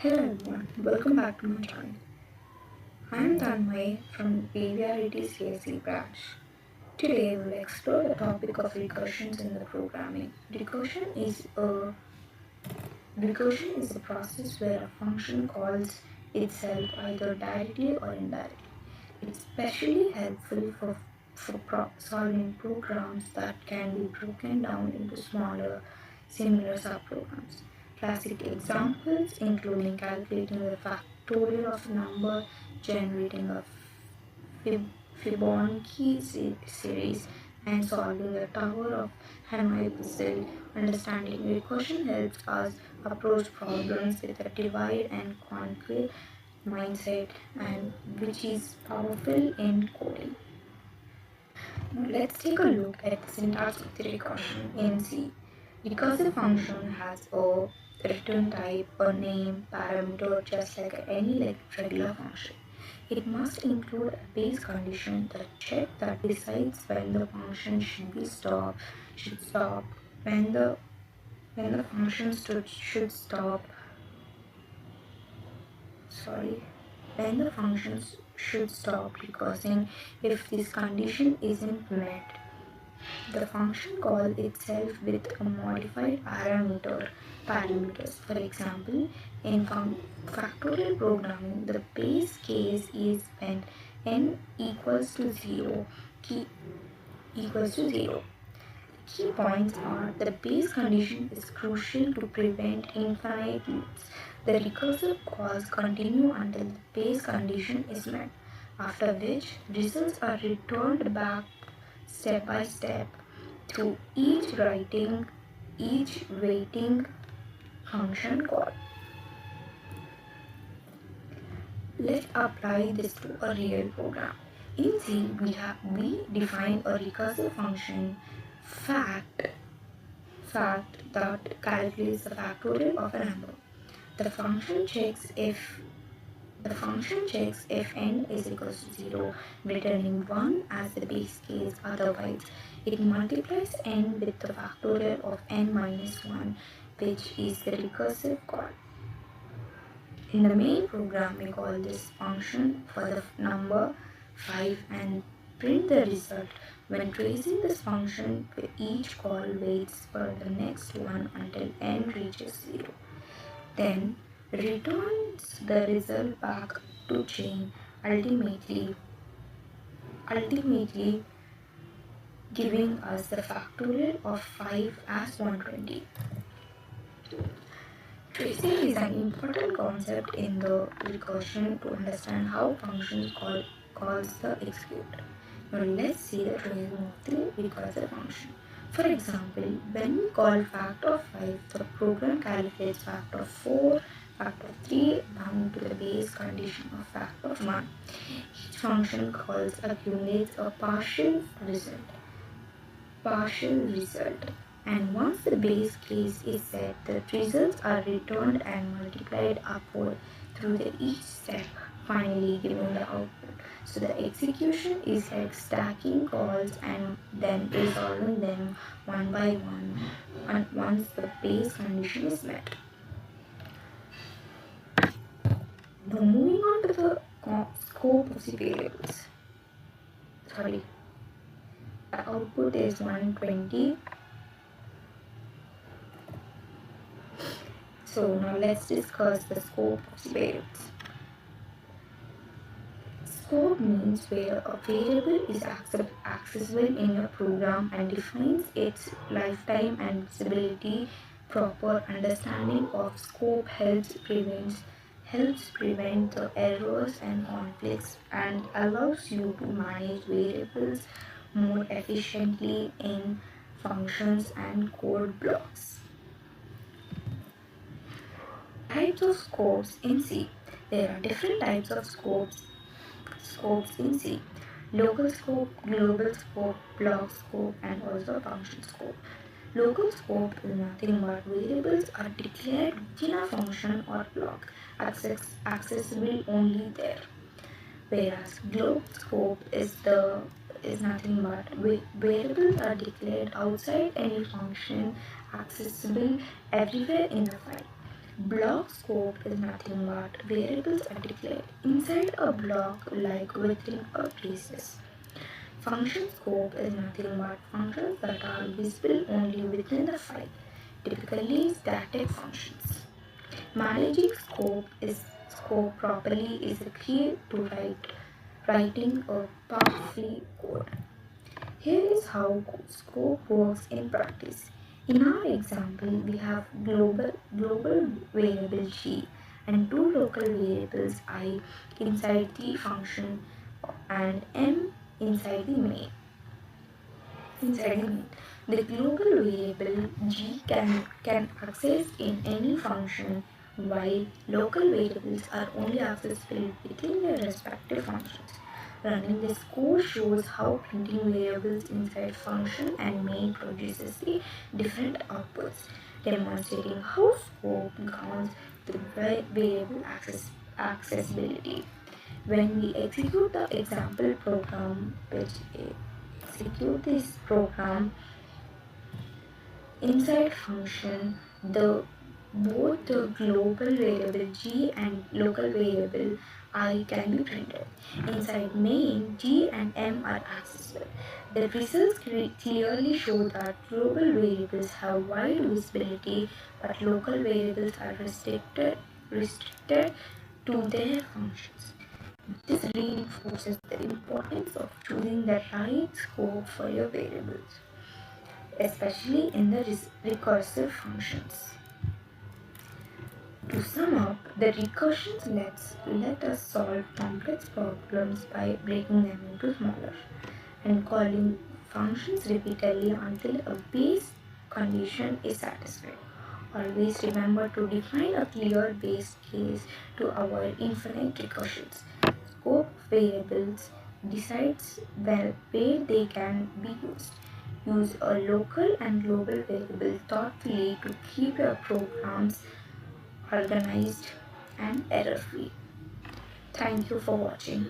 Hello everyone, welcome back to my channel. I am Tanmay from PVRET CSE branch. Today we will explore the topic of recursions in the programming. Recursion is a process where a function calls itself either directly or indirectly. It's especially helpful for solving programs that can be broken down into smaller, similar subprograms. Classic examples including calculating the factorial of a number, generating a Fibonacci series, and solving the Tower of Hanoi puzzle. Understanding recursion helps us approach problems with a divide and conquer mindset, and which is powerful in coding. Now let's take a look at the syntax of the recursion in C. Recursive function has a return type, a name, parameter, just like any regular function. It must include a base condition, the check that decides when the function should stop, when the function should stop, sorry, when the functions should stop recursing if this condition isn't met. The function calls itself with a modified parameters. For example, in factorial programming, the base case is when n equals to 0, key equals to 0. Key points are the base condition is crucial to prevent infinite loops. The recursive calls continue until the base condition is met, after which results are returned back step by step through each waiting function call. Let's apply this to a real program. In C, we define a recursive function fact that calculates the factorial of a number. The function checks if n is equals to 0, returning 1 as the base case. Otherwise, it multiplies n with the factorial of n minus 1, which is the recursive call. In the main program, we call this function for the number 5 and print the result. When tracing this function, each call waits for the next one until n reaches 0. Then returns the result back to chain, ultimately giving us the factorial of 5 as 120. Tracing is an important concept in the recursion to understand how functions calls the execute. Now let's see the tracing of the recursive function. For example, when we call fact of 5, the program calculates fact of 4, fact of 3 down to the base condition of fact of 1. Each function calls accumulates a partial result, and once the base case is set, the results are returned and multiplied upward through each step, finally giving the output. So the execution is like stacking calls and then resolving them one by one and once the base condition is met. Now moving on to the scope of the variables. The output is 120. So now let's discuss the scope of the variables. Scope means where a variable is accessible in your program and defines its lifetime and visibility. Proper understanding of scope helps prevent the errors and conflicts and allows you to manage variables more efficiently in functions and code blocks. Types of scopes in C. There are different types of scopes in C: local scope, global scope, block scope, and also function scope. Local scope is nothing but variables are declared within a function or block, accessible only there. Whereas global scope is nothing but variables are declared outside any function, accessible everywhere in the file. Block scope is nothing but variables are declared inside a block like within a traces. Function scope is nothing but functions that are visible only within the file, typically static functions. Managing scope properly is a key to writing a powerful code. Here is how scope works in practice. In our example, we have global variable g and two local variables I inside the function and m inside the main. The global variable g can access in any function, while local variables are only accessible within their respective functions. Running this code shows how printing variables inside function and main produces the different outputs, demonstrating how scope governs the variable accessibility. When we execute the example program, execute this program inside function, the both the global variable g and local variable I can be printed. Inside main, g and m are accessible. The results clearly show that global variables have wide visibility, but local variables are restricted to their functions. This reinforces the importance of choosing the right scope for your variables, especially in the recursive functions. To sum up, the recursions let us solve complex problems by breaking them into smaller and calling functions repeatedly until a base condition is satisfied. Always remember to define a clear base case to avoid infinite recursions. Scope variables decides where they can be used. Use a local and global variable thoughtfully to keep your programs organized and error free. Thank you for watching.